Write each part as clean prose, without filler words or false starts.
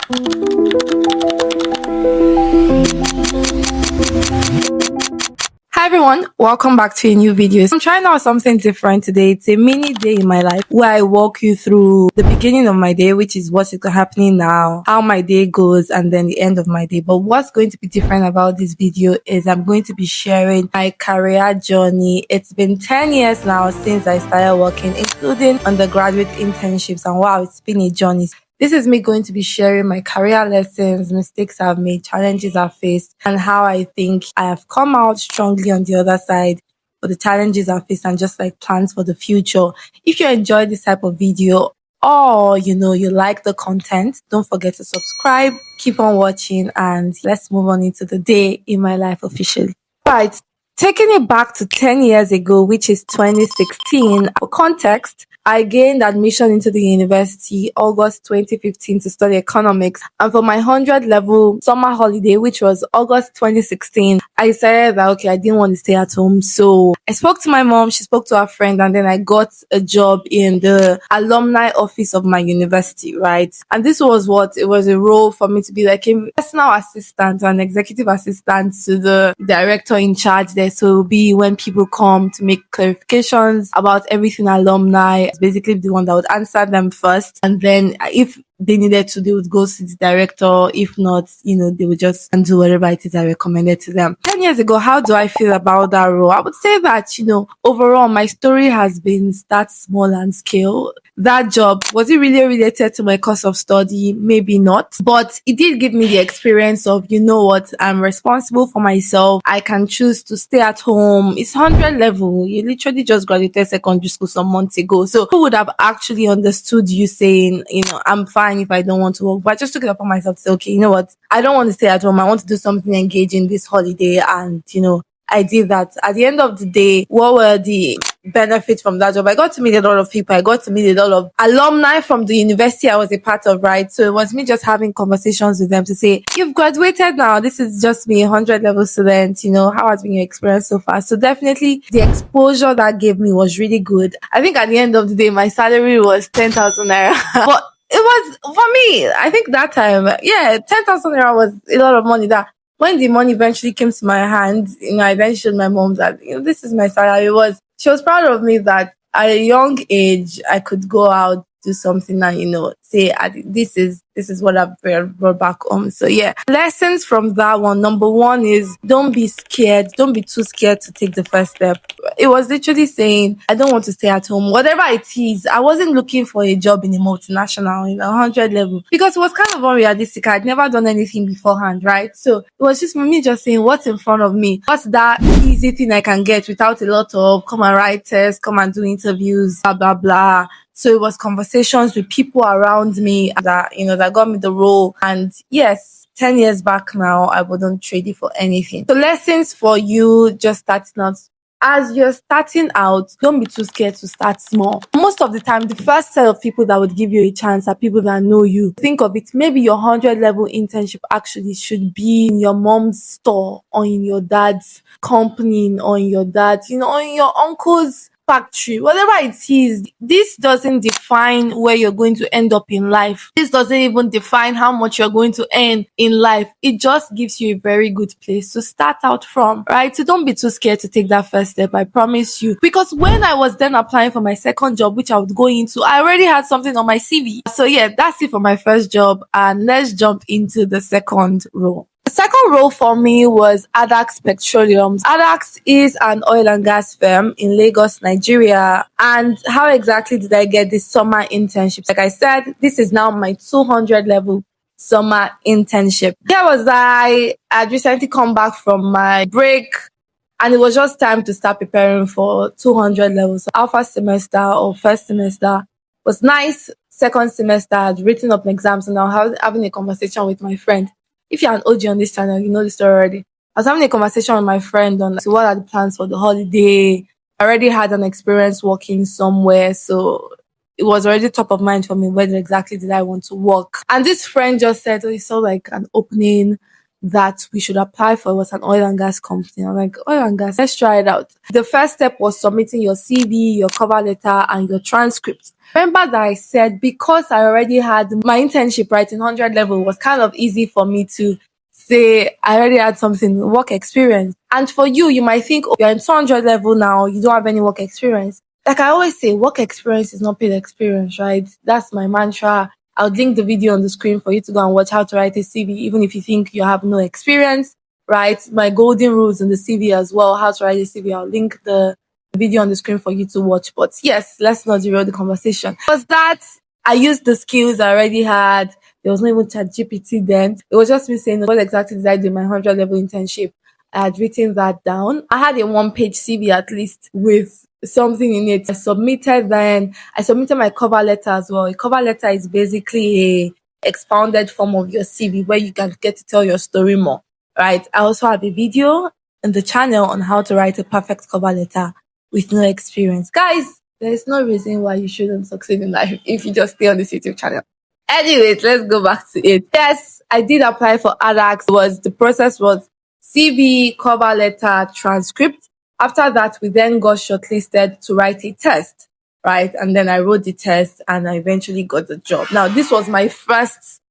Hi everyone, welcome back to a new video. I'm trying out something different today. It's a mini day in my life where I walk you through the beginning of my day, which is what is happening now, how my day goes, and then the end of my day. But what's going to be different about this video is I'm going to be sharing my career journey. It's been 10 years now since I started working, including undergraduate internships, and wow, it's been a journey. This is me going to be sharing my career lessons, mistakes I've made, challenges I've faced, and how I think I have come out strongly on the other side for the challenges I've faced and just like plans for the future. If you enjoy this type of video or you like the content, don't forget to subscribe, keep on watching, and let's move on into the day in my life officially. Right. Taking it back to 10 years ago, which is 2016, for context, I gained admission into the university August 2015 to study economics. And for my 100 level summer holiday, which was August 2016, I decided that, okay, I didn't want to stay at home. So I spoke to my mom, she spoke to her friend, and then I got a job in the alumni office of my university, right? And this was it was a role for me to be like a personal assistant or an executive assistant to the director in charge there. So it will be when people come to make clarifications about everything alumni, basically the one that would answer them first. And then if they needed to, they would go to the director. If not, they would just do whatever it is I recommended to them. 10 years ago, how do I feel about that role? I would say that, overall, my story has been that small and scale. That job, was it really related to my course of study? Maybe not, but it did give me the experience of, I'm responsible for myself. I can choose to stay at home. It's 100 level. You literally just graduated secondary school some months ago. So who would have actually understood you saying, I'm fine if I don't want to work? But I just took it upon myself to say, okay, I don't want to stay at home. I want to do something engaging this holiday. And, I did that. At the end of the day, what were the benefits from that job? I got to meet a lot of people. I got to meet a lot of alumni from the university I was a part of, right? So it was me just having conversations with them to say, you've graduated now. This is just me, a 100 level student. How has been your experience so far? So definitely the exposure that gave me was really good. I think at the end of the day, my salary was 10,000 naira. But it was, for me, I think that time, 10,000 naira was a lot of money. That when the money eventually came to my hand, I then showed my mom that, this is my salary. She was proud of me that at a young age, I could go out, do something and, say, this is what I've brought back home. So yeah, lessons from that one. Number one is don't be scared. Don't be too scared to take the first step. It was literally saying, I don't want to stay at home. Whatever it is, I wasn't looking for a job in a multinational, 100 level, because it was kind of unrealistic. I'd never done anything beforehand, right? So it was just me just saying, what's in front of me? What's that easy thing I can get without a lot of come and write tests, come and do interviews, blah, blah, blah. So it was conversations with people around me that, that got me the role. And yes, 10 years back now, I wouldn't trade it for anything. So lessons for you just starting out. As you're starting out, don't be too scared to start small. Most of the time, the first set of people that would give you a chance are people that know you. Think of it, maybe your 100 level internship actually should be in your mom's store or in your dad's company or in your dad's, or in your uncle's factory, whatever it is. This doesn't define where you're going to end up in life. This doesn't even define how much you're going to earn in life. It just gives you a very good place to start out from, right? So don't be too scared to take that first step, I promise you. Because when I was then applying for my second job, which I would go into, I already had something on my CV. So yeah, that's it for my first job. And let's jump into the second role. The second role for me was Adax Petroleum. Adax is an oil and gas firm in Lagos, Nigeria. And how exactly did I get this summer internship? Like I said, this is now my 200 level summer internship. Here was I had recently come back from my break, and it was just time to start preparing for 200 levels. So alpha semester or first semester was nice. Second semester, I had written up exams, and I was having a conversation with my friend. If you're an OG on this channel, you know the story already. I was having a conversation with my friend on what are the plans for the holiday. I already had an experience working somewhere, so it was already top of mind for me. Where exactly did I want to work? And this friend just said, he saw like an opening that we should apply for was an oil and gas company. I'm like, oil and gas, let's try it out. The first step was submitting your CV, your cover letter, and your transcript. Remember that I said because I already had my internship right in 100 level, it was kind of easy for me to say I already had something work experience. And for you, you might think, oh, you're in 200 level now, you don't have any work experience. Like I always say, work experience is not paid experience, right? That's my mantra. I'll link the video on the screen for you to go and watch how to write a CV, even if you think you have no experience, right? My golden rules in the CV as well, how to write a CV. I'll link the video on the screen for you to watch. But yes, let's not derail the conversation. Because that I used the skills I already had. There was no even ChatGPT then. It was just me saying, what exactly did I do in my 100 level internship? I had written that down. I had a 1-page CV at least with something in it. I submitted my cover letter as well. A cover letter is basically a expounded form of your CV where you can get to tell your story more, right? I also have a video on the channel on how to write a perfect cover letter with no experience. Guys, there is no reason why you shouldn't succeed in life if you just stay on this YouTube channel. Anyways, let's go back to it. Yes, I did apply for ADAX. The process was CV, cover letter, transcript. After that, we then got shortlisted to write a test, right? And then I wrote the test and I eventually got the job. Now, this was my first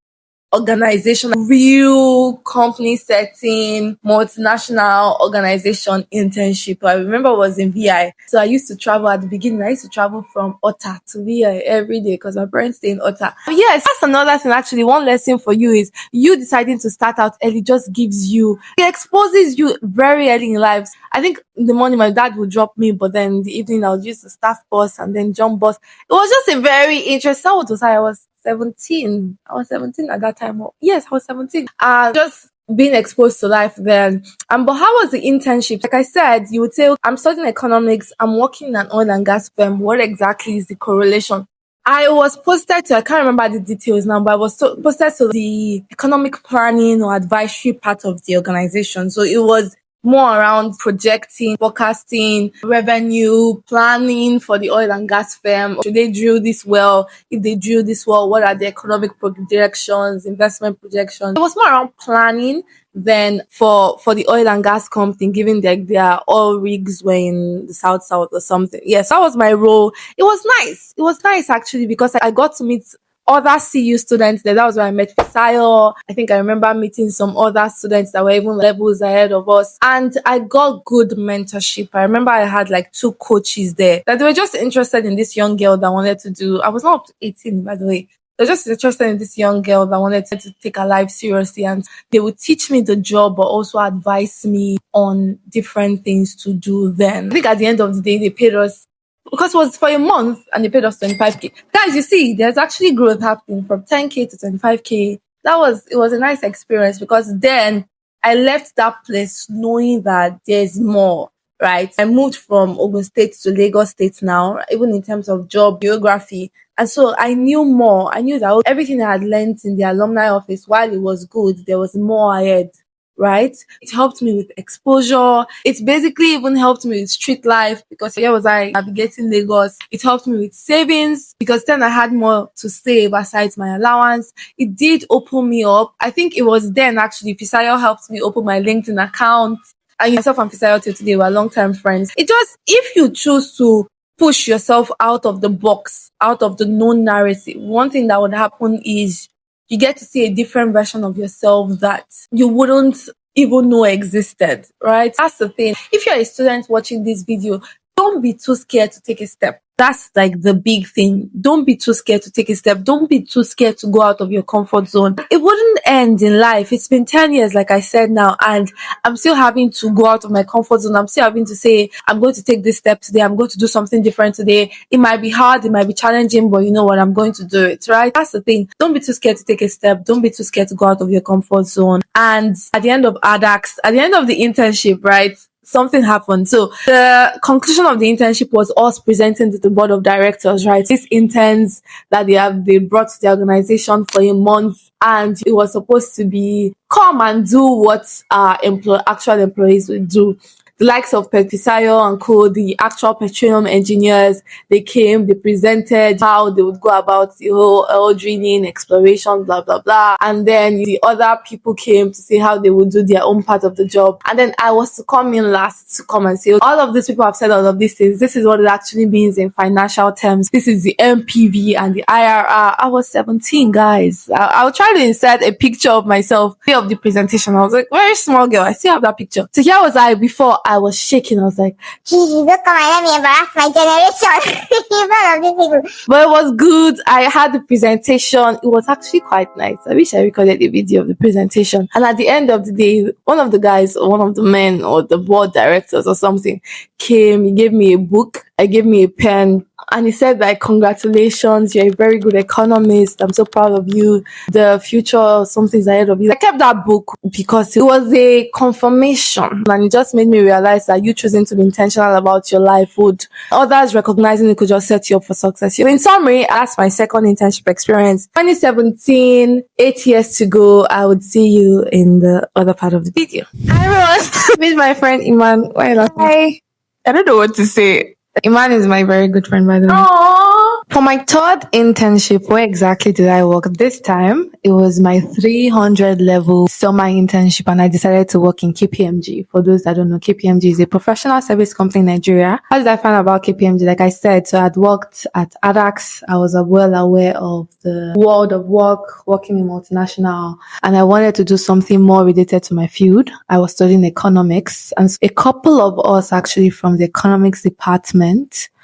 organization, real company setting, multinational organization internship. I remember it was in VI. So I used to travel at the beginning. I used to travel from Otta to VI every day because my parents stay in Otta. But yes, that's another thing. Actually, one lesson for you is you deciding to start out early just gives you, it exposes you very early in life. I think in the morning my dad would drop me, but then in the evening I'll use the staff bus and then jump bus. It was just a very interesting. What was I was 17. I was 17 at that time. Yes, I was 17. Just being exposed to life then. But how was the internship? Like I said, you would say, I'm studying economics, I'm working in an oil and gas firm. What exactly is the correlation? I was posted to, I can't remember the details now, but I was posted to the economic planning or advisory part of the organization. So it was more around projecting, forecasting, revenue, planning for the oil and gas firm. Should they drill this well? If they drill this well, what are the economic projections, investment projections? It was more around planning than for the oil and gas company, given their oil rigs were in the south or something. Yes, that was my role. It was nice. It was nice actually because I got to meet other CU students there. That was where I met Fisayo. I think I remember meeting some other students that were even levels ahead of us. And I got good mentorship. I remember I had like 2 coaches there that they were just interested in this young girl that wanted to do. I was not up to 18, by the way. They're just interested in this young girl that wanted to take her life seriously, and they would teach me the job, but also advise me on different things to do then. I think at the end of the day, they paid us because it was for a month and they paid us 25k. Guys, you see, there's actually growth happening from 10k to 25k. It was a nice experience because then I left that place knowing that there's more, right? I moved from Ogun State to Lagos State now, even in terms of job, geography. And so I knew more. I knew that everything I had learned in the alumni office, while it was good, there was more ahead. Right? It helped me with exposure. It basically even helped me with street life because here was I navigating Lagos. It helped me with savings because then I had more to save aside my allowance. It did open me up. I think it was then actually Fisayo helped me open my LinkedIn account. And myself and Fisayo till today were long-term friends. It just, if you choose to push yourself out of the box, out of the known narrative, one thing that would happen is you get to see a different version of yourself that you wouldn't even know existed, right? That's the thing. If you're a student watching this video, don't be too scared to take a step. That's like the big thing. Don't be too scared to take a step. Don't be too scared to go out of your comfort zone. It wouldn't end in life. It's been 10 years, like I said now, and I'm still having to go out of my comfort zone. I'm still having to say, I'm going to take this step today. I'm going to do something different today. It might be hard. It might be challenging, but you know what? I'm going to do it, right? That's the thing. Don't be too scared to take a step. Don't be too scared to go out of your comfort zone. And at the end of ADAX, at the end of the internship, right? Something happened. So the conclusion of the internship was us presenting to the board of directors, right? These interns that they brought to the organization for a month, and it was supposed to be come and do what our actual employees would do. the likes of Petisayo and co, the actual petroleum engineers, they came, they presented how they would go about the whole oil drilling, exploration, blah, blah, blah. And then the other people came to say how they would do their own part of the job. And then I was to come in last to come and say, all of these people have said all of these things. This is what it actually means in financial terms. This is the MPV and the IRR. I was 17, guys. I'll try to insert a picture of myself of the presentation. I was like, very small girl. I still have that picture. So here was I before I was shaking. I was like, Jesus, look at let me embarrass my generation in front of these people. But it was good. I had the presentation. It was actually quite nice. I wish I recorded a video of the presentation. And at the end of the day, one of the guys or one of the men or the board directors or something came. He gave me a book. I gave me a pen. And he said, like, congratulations, you're a very good economist. I'm so proud of you. The future, something's ahead of you. I kept that book because it was a confirmation. And it just made me realize that you choosing to be intentional about your life would, others recognizing it could just set you up for success. So in summary, that's my second internship experience. 2017, 8 years to go. I would see you in the other part of the video. Hi, everyone. Meet my friend Iman. Hi. I don't know what to say. Iman is my very good friend, by the way. Aww. For my third internship, where exactly did I work? This time, it was my 300 level summer internship, and I decided to work in KPMG. For those that don't know, KPMG is a professional service company in Nigeria. How did I find out about KPMG? Like I said, so I'd worked at ADAX. I was well aware of the world of work, working in multinational, and I wanted to do something more related to my field. I was studying economics, and a couple of us actually from the economics department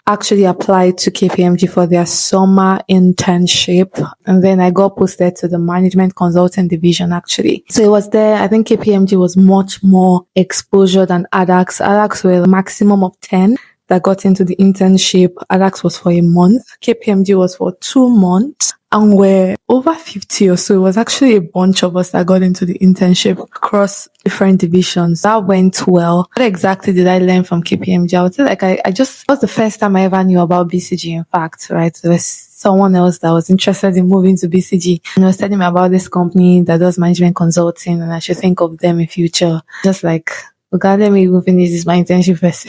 actually applied to KPMG for their summer internship. And then I got posted to the management consulting division actually. So it was there. I think KPMG was much more exposure than ADAX. ADAX were a maximum of 10 that got into the internship. ADAX was for a month. KPMG was for 2 months. And we're over 50 or so. It was actually a bunch of us that got into the internship across different divisions. That went well. What exactly did I learn from KPMG? I would say like it was the first time I ever knew about BCG, in fact, right? There was someone else that was interested in moving to BCG and was telling me about this company that does management consulting and I should think of them in future. Just like, okay, let me even finish this my internship first.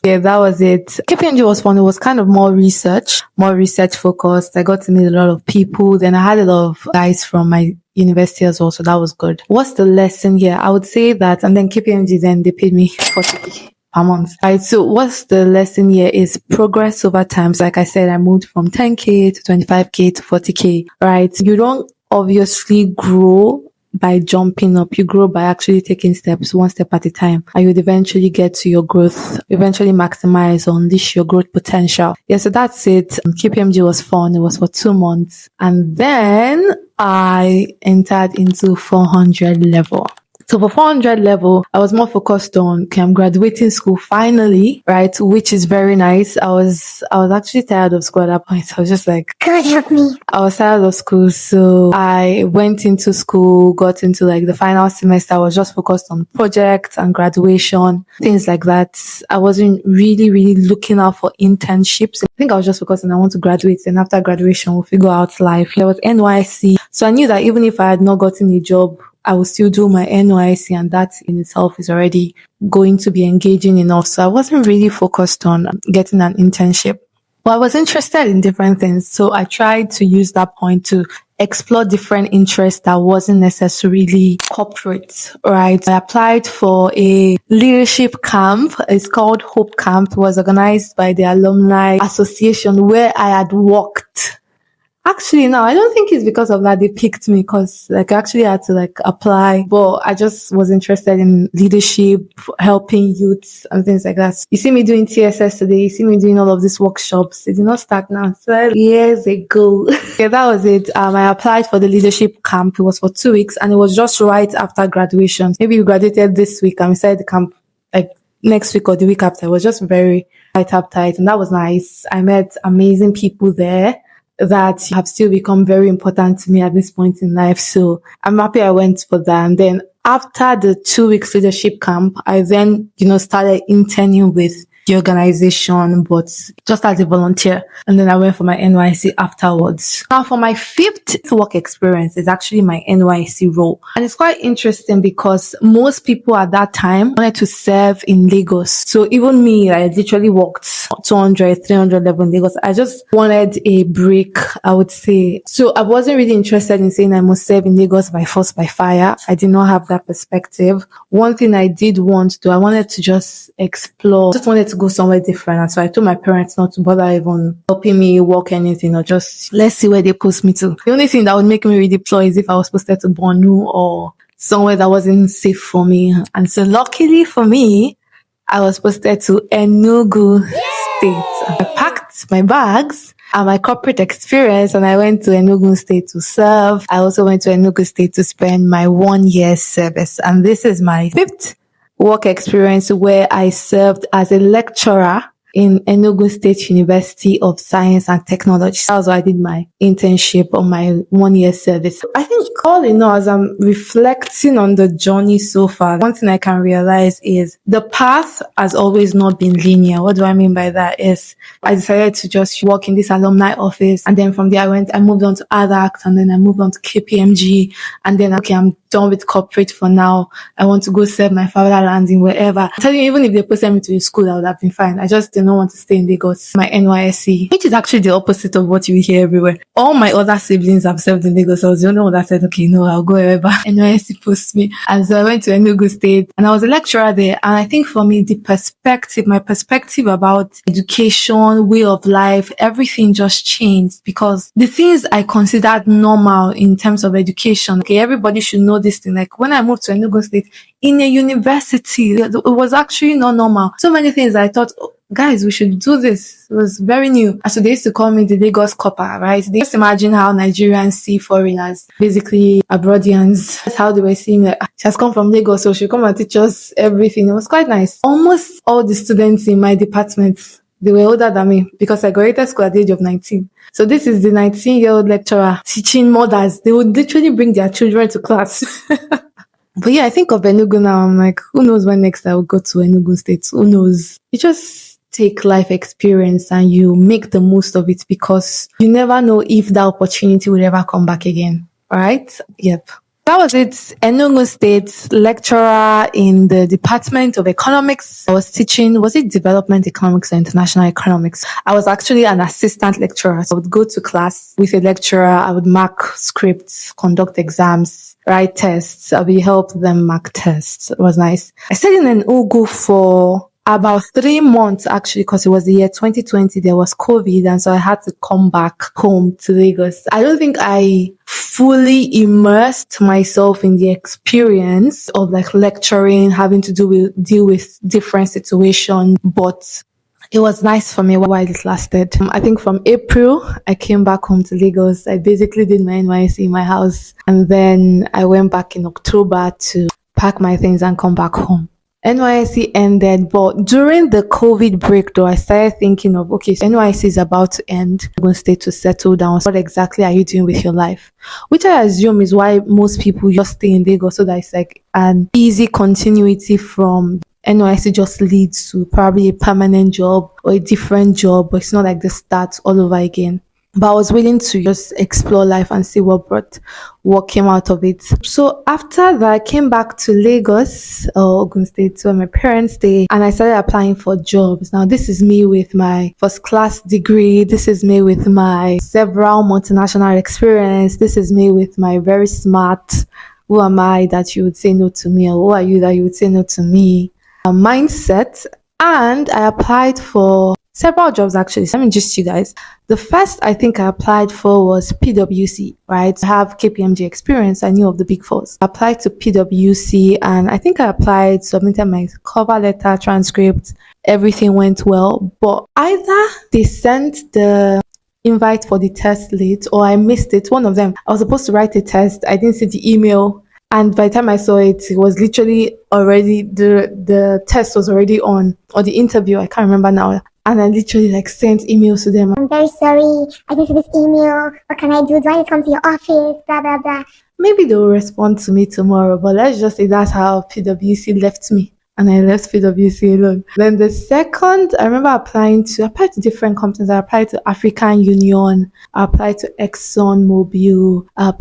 Yeah, that was it. KPMG was fun. It was kind of more research focused. I got to meet a lot of people. Then I had a lot of guys from my university as well. So that was good. What's the lesson here? I would say that, and then KPMG, then they paid me 40K per month. Right. So what's the lesson here is progress over time. So like I said, I moved from 10K to 25K to 40K, right? You don't obviously grow by jumping up. You grow by actually taking steps one step at a time, and you'd eventually get to your growth, eventually maximize or unleash your growth potential. Yeah, so that's it. KPMG was fun. It was for 2 months. And then I entered into 400 level. So for 400 level, I was more focused on, okay, I'm graduating school finally, right? Which is very nice. I was actually tired of school at that point. I was just like, God help me. I was tired of school. So I went into school, got into like the final semester. I was just focused on projects and graduation, things like that. I wasn't really looking out for internships. I think I was just focused on I want to graduate. And after graduation, we'll figure out life. There was NYC. So I knew that even if I had not gotten a job, I will still do my NYC, and that in itself is already going to be engaging enough. So I wasn't really focused on getting an internship, but I was interested in different things. So I tried to use that point to explore different interests that wasn't necessarily corporate, right? I applied for a leadership camp. It's called Hope Camp. It was organized by the Alumni Association where I had worked. Actually, no, I don't think it's because of that they picked me, because like I actually had to like apply, but I just was interested in leadership, helping youths and things like that. You see me doing TSS today, you see me doing all of these workshops. It did not start now. 12 years ago. Yeah, that was it. I applied for the leadership camp. It was for 2 weeks and it was just right after graduation. Maybe we graduated this week and we started the camp like next week or the week after. It was just very tight, and that was nice. I met amazing people there that have still become very important to me at this point in life. So I'm happy I went for that. And then after the 2 weeks leadership camp, I then, started interning with the organization, but just as a volunteer. And then I went for my NYC afterwards. Now for my 5th work experience is actually my NYC role. And it's quite interesting because most people at that time wanted to serve in Lagos. So even me, I literally walked 200, 300 level in Lagos. I just wanted a break, I would say. So I wasn't really interested in saying I must serve in Lagos by force, by fire. I did not have that perspective. One thing I did want to, I wanted to just explore, just wanted to go somewhere different. And so I told my parents not to bother even helping me work anything, or just let's see where they post me to. The only thing that would make me redeploy is if I was posted to Bornu or somewhere that wasn't safe for me. And so luckily for me, I was posted to Enugu State. I packed my bags and my corporate experience and I went to Enugu State to serve. I also went to Enugu State to spend my 1 year service. And this is my 5th work experience where I served as a lecturer in Enugu State University of Science and Technology. That was where I did my internship on my 1 year service. I think all in all, as I'm reflecting on the journey so far, one thing I can realize is the path has always not been linear. What do I mean by that is I decided to just work in this alumni office. And then from there, I moved on to ADACT, and then I moved on to KPMG. And then, okay, I'm done with corporate for now. I want to go serve my fatherland in wherever. I'm telling you, even if they posted me to a school, I would have been fine. I just did not want to stay in Lagos, my NYSC, which is actually the opposite of what you hear everywhere. All my other siblings have served in Lagos. I was the only one that said, okay, no, I'll go wherever NYSC posts me. And so I went to Enugu State and I was a lecturer there. And I think for me, my perspective about education, way of life, everything just changed, because the things I considered normal in terms of education, okay, everybody should know this thing. Like when I moved to Enugu State in a university, it was actually not normal. So many things I thought, oh, guys, we should do this. It was very new. And so they used to call me the Lagos Copper, right? They just imagine how Nigerians see foreigners, basically abroadians. That's how they were seeing me. She has come from Lagos, so she'll come and teach us everything. It was quite nice. Almost all the students in my department, they were older than me because I graduated school at the age of 19. So this is the 19-year-old lecturer teaching mothers. They would literally bring their children to class. But yeah, I think of Enugu now. I'm like, who knows when next I will go to Enugu State? Who knows? You just take life experience and you make the most of it, because you never know if that opportunity will ever come back again. All right? Yep. That was it. Enugu State lecturer in the Department of Economics. I was teaching, was it development economics or international economics? I was actually an assistant lecturer. So I would go to class with a lecturer. I would mark scripts, conduct exams, write tests. I would help them mark tests. It was nice. I stayed in Enugu for about 3 months, actually, because it was the year 2020. There was COVID. And so I had to come back home to Lagos. I don't think I fully immersed myself in the experience of like lecturing, having to deal with different situations, but it was nice for me while it lasted. I think from April, I came back home to Lagos. I basically did my NYC in my house. And then I went back in October to pack my things and come back home. NYSC ended, but during the COVID break though, I started thinking of, okay, so NYSC is about to end. You're going to stay to settle down. What exactly are you doing with your life? Which I assume is why most people just stay in Lagos, so that it's like an easy continuity from NYSC just leads to probably a permanent job or a different job, but it's not like the start all over again. But I was willing to just explore life and see what came out of it. So after that, I came back to Lagos, Ogun State, where my parents stay, and I started applying for jobs. Now, this is me with my first class degree. This is me with my several multinational experience. This is me with my very smart, who am I that you would say no to me, or who are you that you would say no to me, mindset. And I applied for several jobs, actually. So let me just you guys. The first I think I applied for was PwC, right? I have KPMG experience. I knew of the big fours. I applied to PwC, and I think I applied, submitted my cover letter, transcript. Everything went well, but either they sent the invite for the test late or I missed it. One of them. I was supposed to write a test. I didn't see the email. And by the time I saw it, it was literally already, the test was already on, or the interview, I can't remember now. And I literally sent emails to them. I'm very sorry, I didn't see this email. What can I do? Do I need to come to your office? Blah, blah, blah. Maybe they will respond to me tomorrow, but let's just say that's how PwC left me. and I left PwC alone. Then the second, I remember applied to different companies. I applied to African Union, I applied to Exxon Mobil, I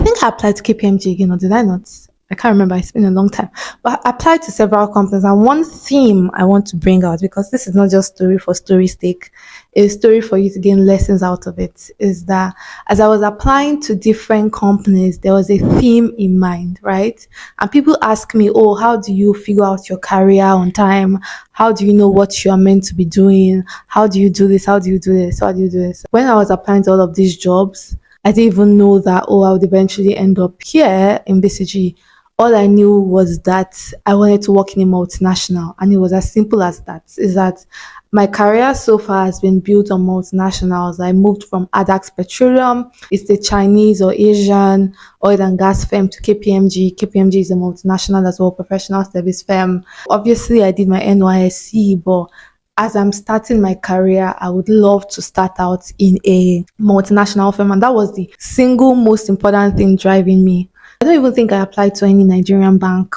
think I applied to KPMG again, or did I not? I can't remember. It's been a long time. But I applied to several companies. And one theme I want to bring out, because this is not just story for story's sake, it's a story for you to gain lessons out of it, is that as I was applying to different companies, there was a theme in mind, right? And people ask me, oh, how do you figure out your career on time? How do you know what you are meant to be doing? How do you do this? How do you do this? How do you do this? When I was applying to all of these jobs, I didn't even know that, oh, I would eventually end up here in BCG. All I knew was that I wanted to work in a multinational, and it was as simple as that. Is that my career so far has been built on multinationals. I moved from Adax Petroleum, it's the Chinese or Asian oil and gas firm, to KPMG. KPMG is a multinational as well, professional service firm. Obviously, I did my NYSC, but as I'm starting my career, I would love to start out in a multinational firm. And that was the single most important thing driving me. I don't even think I applied to any Nigerian bank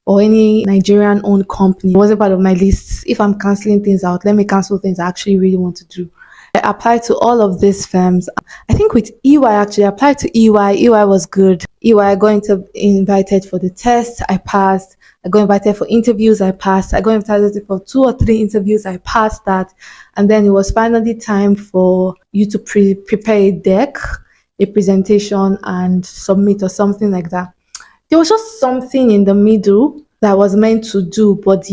or any Nigerian owned company. It wasn't part of my list. If I'm canceling things out, let me cancel things I actually really want to do. I applied to all of these firms. I think with EY, actually, I applied to EY. EY was good. EY, I got invited for the test. I passed. I got invited for interviews. I passed. I got invited for 2 or 3 interviews. I passed that. And then it was finally time for you to prepare a deck, a presentation, and submit or something like that. There was just something in the middle that I was meant to do, but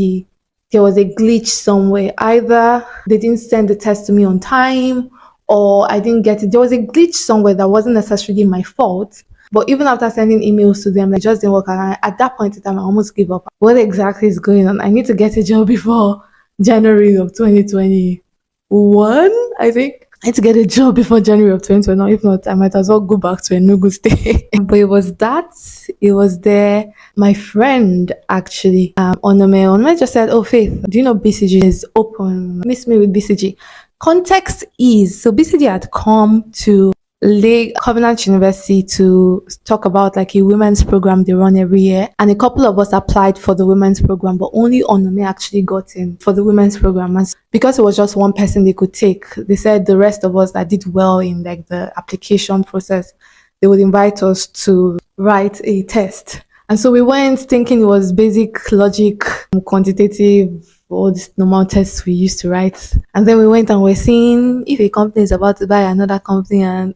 there was a glitch somewhere. Either they didn't send the test to me on time, or I didn't get it. There was a glitch somewhere that wasn't necessarily my fault. But even after sending emails to them, it just didn't work. And at that point in time, I almost gave up. What exactly is going on? I need to get a job before January of 2021, I think. I had to get a job before January of 2021. If not, I might as well go back to Enugu State. But it was there. My friend actually, Onome just said, oh, Faith, do you know BCG is open? Miss me with BCG. Context is, so BCG had come to Covenant University to talk about like a women's program they run every year, and a couple of us applied for the women's program, but only Onome actually got in for the women's program. And because it was just one person they could take, they said the rest of us that did well in like the application process, they would invite us to write a test. And so we went thinking it was basic logic, quantitative, all these normal tests we used to write. And then we went and we're seeing if a company is about to buy another company, and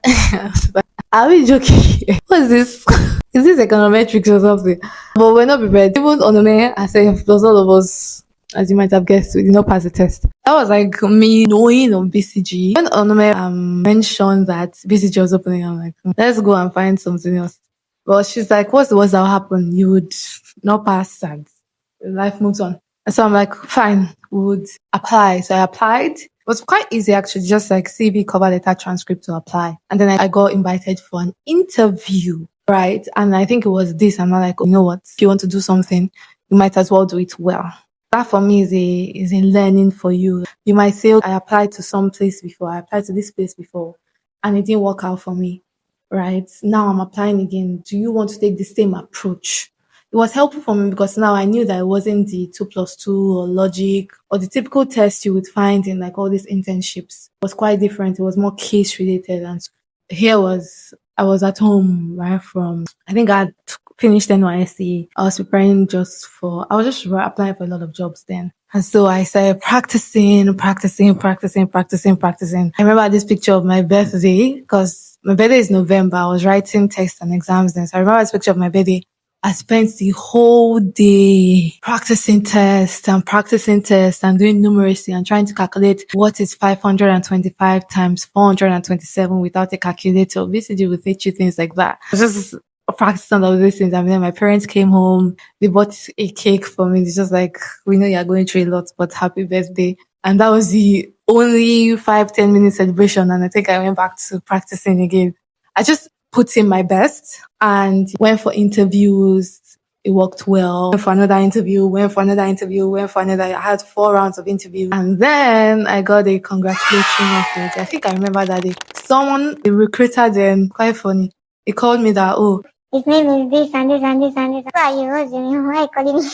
are we joking? What is this? Is this econometrics or something? But we're not prepared. Even Onome, I say, plus all of us, as you might have guessed, we did not pass the test. That was like me knowing of BCG. When Onome mentioned that BCG was opening, I'm like, let's go and find something else. Well, she's like, what's the worst that will happen? You would not pass and life moves on. And so I'm like, fine, would apply. So I applied. It was quite easy actually, just like CV, cover letter, transcript to apply. And then I got invited for an interview, right? And I think it was this. I'm like, you know what? If you want to do something, you might as well do it well. That for me is a learning for you. You might say, I applied to some place before. I applied to this place before, and it didn't work out for me, right? Now I'm applying again. Do you want to take the same approach? It was helpful for me because now I knew that it wasn't the 2+2 or logic or the typical test you would find in like all these internships. It was quite different. It was more case related. And I was at home right from, I think I had finished NYSC. I was preparing I was just applying for a lot of jobs then. And so I started practicing. I remember this picture of my birthday because my birthday is November. I was writing tests and exams then. So I remember this picture of my birthday. I spent the whole day practicing tests and doing numeracy and trying to calculate what is 525 times 427 without a calculator. BCG will teach you things like that. I was just practicing all of these things. And then my parents came home. They bought a cake for me. It's just like, we know you're going through a lot, but happy birthday. And that was the only 5-10 minute celebration. And I think I went back to practicing again. I just put in my best and went for interviews. It worked well. Went for another interview. I had 4 rounds of interviews. And then I got a congratulatory message. I think I remember that day. The recruiter then, quite funny, he called me that, oh, his name is this and this and this and this. Who are you? What's your name? Why are you calling me?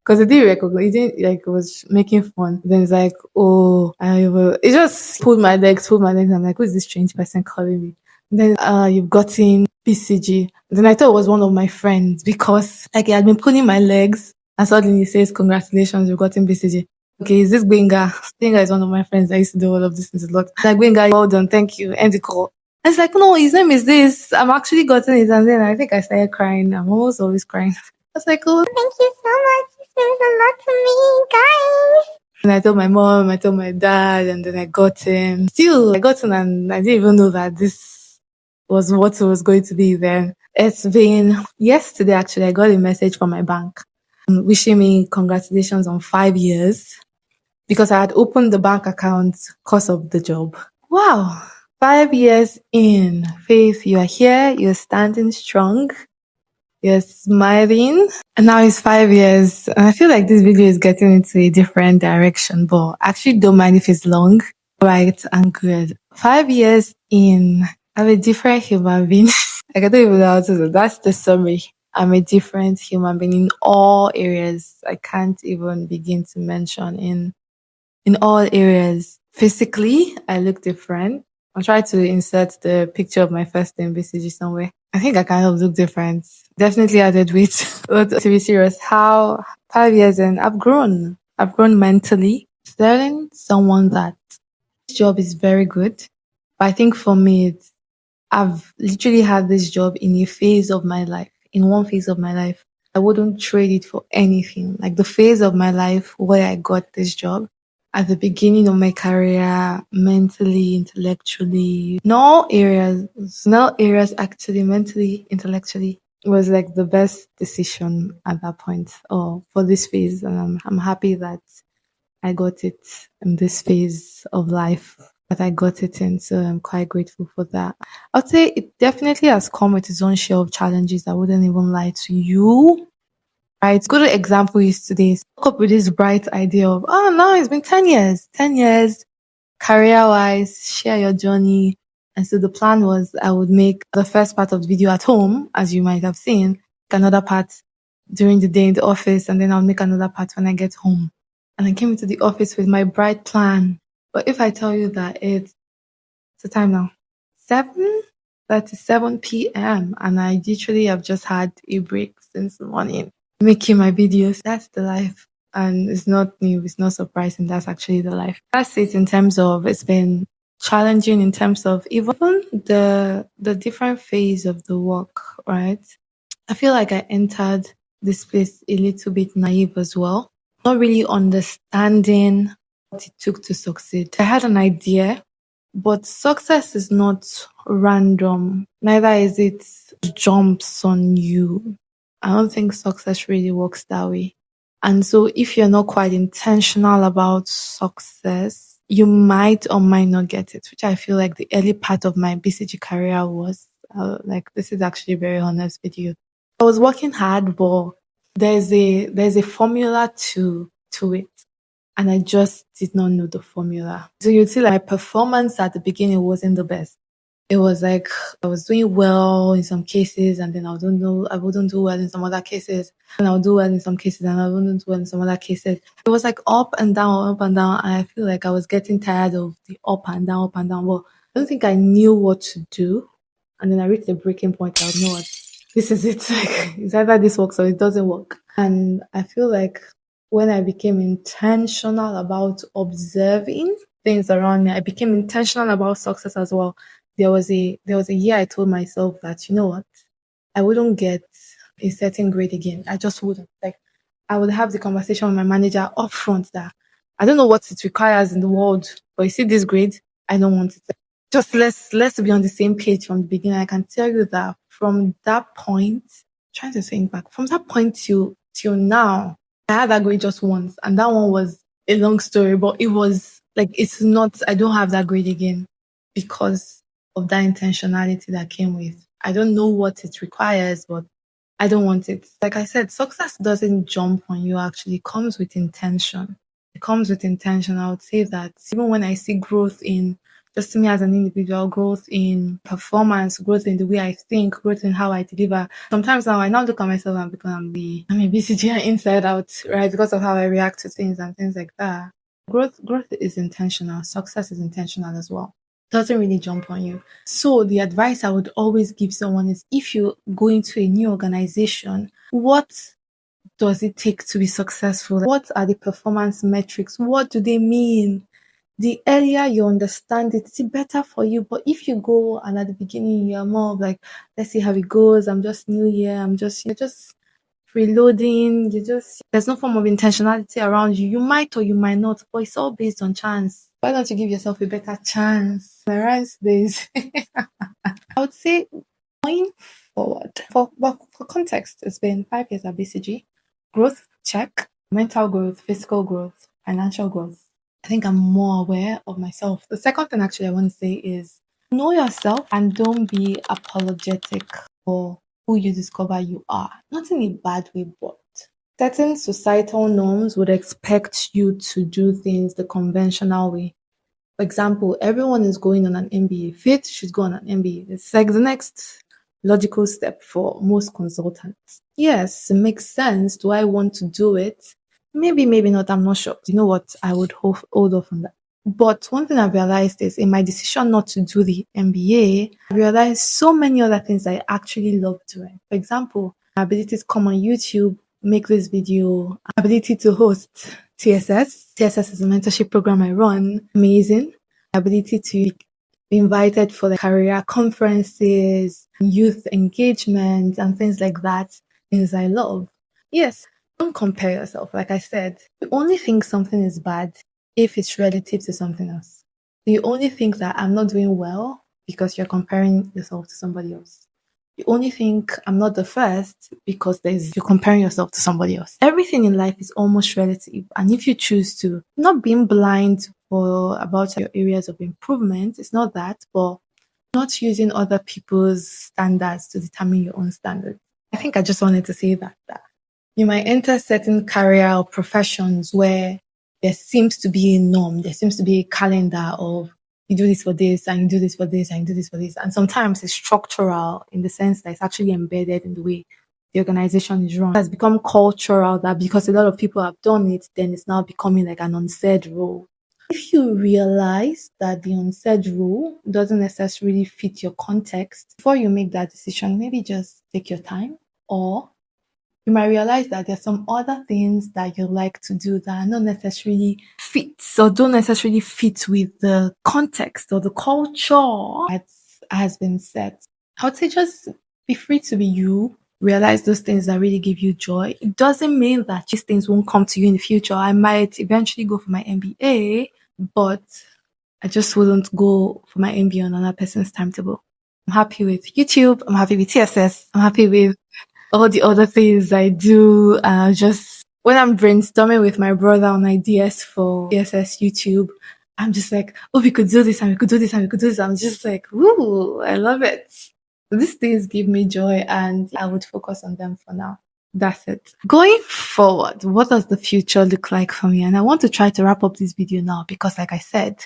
Because it didn't recognize, it didn't, like, it was making fun. Then it's like, oh, I will. It just pulled my legs. I'm like, who is this strange person calling me? Then, you've gotten BCG. Then I thought it was one of my friends because, like, he had been pulling my legs and suddenly he says, congratulations, you've gotten BCG. Okay, is this Benga? Benga is one of my friends. I used to do all of this a lot. Like, Benga, well done, thank you. End the call. And it's like, no, his name is this. I'm actually gotten it. And then I think I started crying. I'm almost always crying. I was like, oh, Thank you so much. This means a lot to me, guys. and I told my mom, I told my dad, and then I got in. Still, I got in and I didn't even know that this was what it was going to be then. It's been yesterday, actually, I got a message from my bank wishing me congratulations on 5 years because I had opened the bank account because of the job. Wow. 5 years in. Faith, you are here. You're standing strong. You're smiling. And now it's 5 years. And I feel like this video is getting into a different direction, but I actually don't mind if it's long, right, and good. 5 years in. I'm a different human being. Like, I don't even know how to say. That's the summary. I'm a different human being in all areas. I can't even begin to mention in all areas. Physically, I look different. I'll try to insert the picture of my first day in BCG somewhere. I think I kind of look different. Definitely added weight. But to be serious, how 5 years in, I've grown. I've grown mentally. Telling someone that this job is very good. But I think for me, I've literally had this job in a phase of my life, in one phase of my life. I wouldn't trade it for anything. Like the phase of my life where I got this job at the beginning of my career, mentally, intellectually, no areas actually, mentally, intellectually, was like the best decision at that point or for this phase. And I'm happy that I got it in this phase of life that I got it in. So I'm quite grateful for that. I'd say it definitely has come with its own share of challenges. I wouldn't even lie to you. Right. Good example is today. Woke up with this bright idea of, oh no, it's been 10 years. 10 years, career wise, share your journey. And so the plan was I would make the first part of the video at home, as you might have seen, another part during the day in the office, and then I'll make another part when I get home. And I came into the office with my bright plan. But if I tell you that it's the time now, 7:37 p.m. and I literally have just had a break since the morning making my videos. That's the life. And it's not new, it's not surprising. That's actually the life. That's it in terms of it's been challenging in terms of even the different phase of the work, right? I feel like I entered this place a little bit naive as well, not really understanding what it took to succeed. I had an idea, but success is not random. Neither is it jumps on you. I don't think success really works that way. And so if you're not quite intentional about success, you might or might not get it, which I feel like the early part of my BCG career was. Like, this is actually a very honest video. I was working hard, but there's a formula to it. And I just did not know the formula. So you'd see like my performance at the beginning wasn't the best. It was like I was doing well in some cases, and then I wouldn't do well in some other cases, and I would do well in some cases, and I wouldn't do well in some other cases. It was like up and down, and I feel like I was getting tired of the up and down, up and down. Well, I don't think I knew what to do, and then I reached the breaking point. I would know what this is it. Like, it's either this works or it doesn't work. And I feel like when I became intentional about observing things around me, I became intentional about success as well. There was a year I told myself that, you know what, I wouldn't get a certain grade again. I just wouldn't. Like, I would have the conversation with my manager up front that I don't know what it requires in the world, but you see this grade, I don't want it. Just let's be on the same page from the beginning. I can tell you that from that point, trying to think back, from that point till now, I had that grade just once, and that one was a long story, but it was like, it's not, I don't have that grade again because of that intentionality that came with. I don't know what it requires, but I don't want it. Like I said, success doesn't jump on you, actually. It comes with intention. It comes with intention. I would say that even when I see growth in just to me as an individual, growth in performance, growth in the way I think, growth in how I deliver. Sometimes now I now look at myself and become I'm a BCG inside out, right? Because of how I react to things and things like that. Growth is intentional. Success is intentional as well. Doesn't really jump on you. So the advice I would always give someone is if you go into a new organization, what does it take to be successful? What are the performance metrics? What do they mean? The earlier you understand it, the better for you. But if you go and at the beginning you're more of like, let's see how it goes. I'm just new here. You're just freeloading. There's no form of intentionality around you. You might or you might not, but it's all based on chance. Why don't you give yourself a better chance? The rest days. I would say going forward, for context, it's been 5 years at BCG. Growth, check. Mental growth, physical growth, financial growth. I think I'm more aware of myself. The second thing actually I want to say is know yourself and don't be apologetic for who you discover you are. Not in a bad way, but certain societal norms would expect you to do things the conventional way. For example, everyone is going on an MBA. Faith should go on an MBA. It's like the next logical step for most consultants. Yes, it makes sense. Do I want to do it? Maybe, maybe not. I'm not sure. You know what? I would hold off on that. But one thing I've realized is in my decision not to do the MBA, I realized so many other things I actually love doing. For example, my ability to come on YouTube, make this video, ability to host TSS. TSS is a mentorship program I run. Amazing. Ability to be invited for the career conferences, youth engagement, and things like that. Things I love. Yes, don't compare yourself. Like I said, you only think something is bad if it's relative to something else. You only think that I'm not doing well because you're comparing yourself to somebody else. You only think I'm not the first because you're comparing yourself to somebody else. Everything in life is almost relative. And if you choose to not being blind about your areas of improvement, it's not that, but not using other people's standards to determine your own standards. I think I just wanted to say that you might enter certain career or professions where there seems to be a norm, there seems to be a calendar of you do this for this, and you do this for this, and you do this for this. And sometimes it's structural in the sense that it's actually embedded in the way the organization is run. It has become cultural that because a lot of people have done it, then it's now becoming like an unsaid rule. If you realize that the unsaid rule doesn't necessarily fit your context, before you make that decision, maybe just take your time, or you might realize that there's some other things that you like to do that are not necessarily fits or don't necessarily fit with the context or the culture that has been set. I would say just be free to be you. Realize those things that really give you joy. It doesn't mean that these things won't come to you in the future. I might eventually go for my MBA, but I just wouldn't go for my MBA on another person's timetable. I'm happy with YouTube. I'm happy with TSS. I'm happy with all the other things I do. Just when I'm brainstorming with my brother on ideas for TSS YouTube, I'm just like, oh, we could do this and we could do this and we could do this. I'm just like, ooh, I love it. These things give me joy and I would focus on them for now. That's it. Going forward, what does the future look like for me? And I want to try to wrap up this video now because like I said,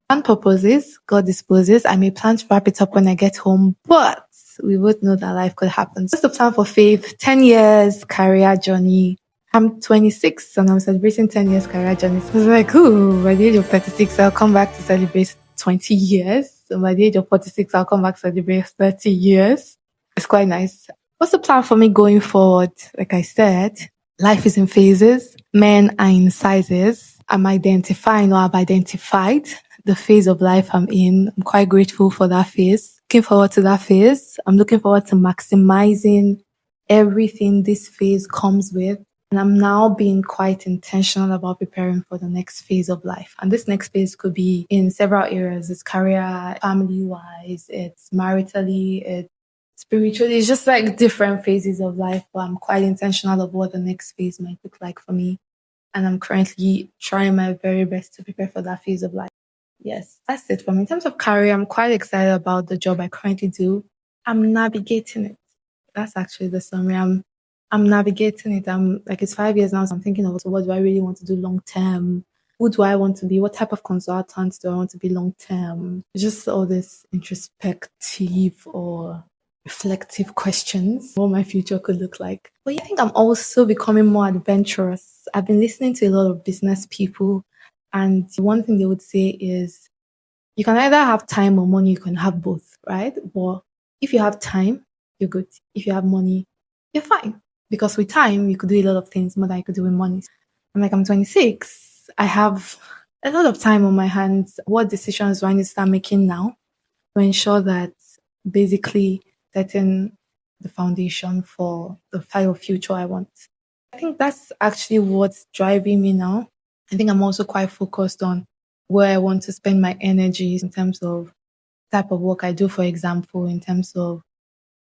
man purposes, God disposes. I may plan to wrap it up when I get home, but we both know that life could happen. What's the plan for Faith? 10 years career journey. I'm 26 and I'm celebrating 10 years career journey. So I was like, ooh, by the age of 36, I'll come back to celebrate 20 years. So by the age of 46, I'll come back to celebrate 30 years. It's quite nice. What's the plan for me going forward? Like I said, life is in phases. Men are in sizes. I'm identifying or I've identified the phase of life I'm in. I'm quite grateful for that phase. Looking forward to that phase. I'm looking forward to maximizing everything this phase comes with. And I'm now being quite intentional about preparing for the next phase of life. And this next phase could be in several areas. It's career, family-wise, it's maritally, it's spiritually. It's just like different phases of life. But I'm quite intentional of what the next phase might look like for me. And I'm currently trying my very best to prepare for that phase of life. Yes, that's it for me. In terms of career, I'm quite excited about the job I currently do. I'm navigating it. That's actually the summary. I'm navigating it. I'm like, it's 5 years now, so I'm thinking of what do I really want to do long term? Who do I want to be? What type of consultant do I want to be long term? Just all this introspective or reflective questions, what my future could look like. But I think I'm also becoming more adventurous. I've been listening to a lot of business people, and one thing they would say is you can either have time or money, you can have both, right? But if you have time, you're good. If you have money, you're fine. Because with time, you could do a lot of things more than you could do with money. I'm 26. I have a lot of time on my hands. What decisions do I need to start making now to ensure that basically setting the foundation for the type of future I want? I think that's actually what's driving me now. I think I'm also quite focused on where I want to spend my energies in terms of type of work I do, for example, in terms of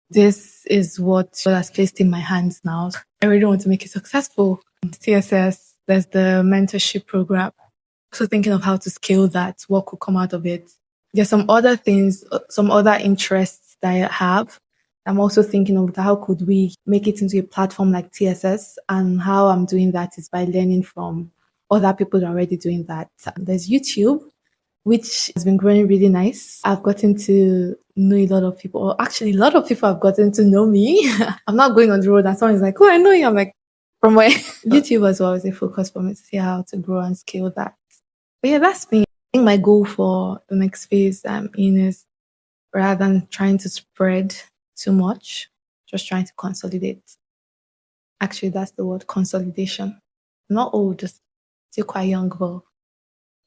this is what God has placed in my hands now. I really want to make it successful. TSS, there's the mentorship program. So thinking of how to scale that, what could come out of it. There's some other things, some other interests that I have. I'm also thinking of how could we make it into a platform like TSS, and how I'm doing that is by learning from other people that are already doing that. There's YouTube, which has been growing really nice. I've gotten to know a lot of people, or actually a lot of people have gotten to know me. I'm not going on the road and someone's like, oh, I know you. I'm like, from where? YouTube as well is a focus for me to see how to grow and scale that. But yeah, that's me. I think my goal for the next phase I'm in is, rather than trying to spread too much, just trying to consolidate. Actually, that's the word, consolidation. I'm not old, just still quite young, but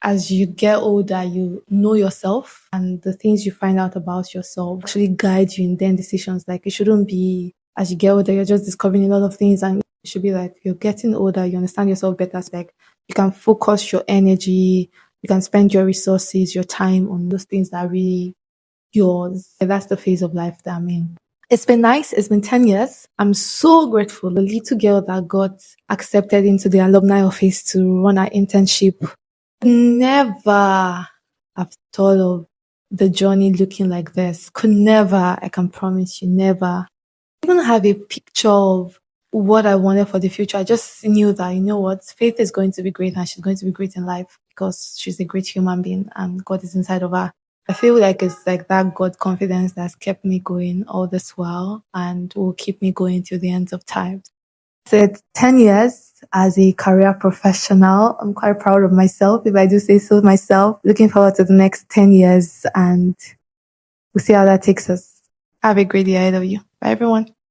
as you get older, you know yourself, and the things you find out about yourself actually guide you in then decisions. Like, it shouldn't be as you get older, you're just discovering a lot of things, and it should be like you're getting older, you understand yourself better. So like you can focus your energy, you can spend your resources, your time on those things that are really yours. And that's the phase of life that I'm in. It's been nice. It's been 10 years. I'm so grateful. The little girl that got accepted into the alumni office to run our internship, never have thought of the journey looking like this. Could never, I can promise you, never even have a picture of what I wanted for the future. I just knew that, you know what, Faith is going to be great, and she's going to be great in life because she's a great human being and God is inside of her. I feel like it's like that God confidence that's kept me going all this while and will keep me going till the end of time. So it's 10 years as a career professional. I'm quite proud of myself, if I do say so myself. Looking forward to the next 10 years, and we'll see how that takes us. Have a great day ahead of you. Bye, everyone.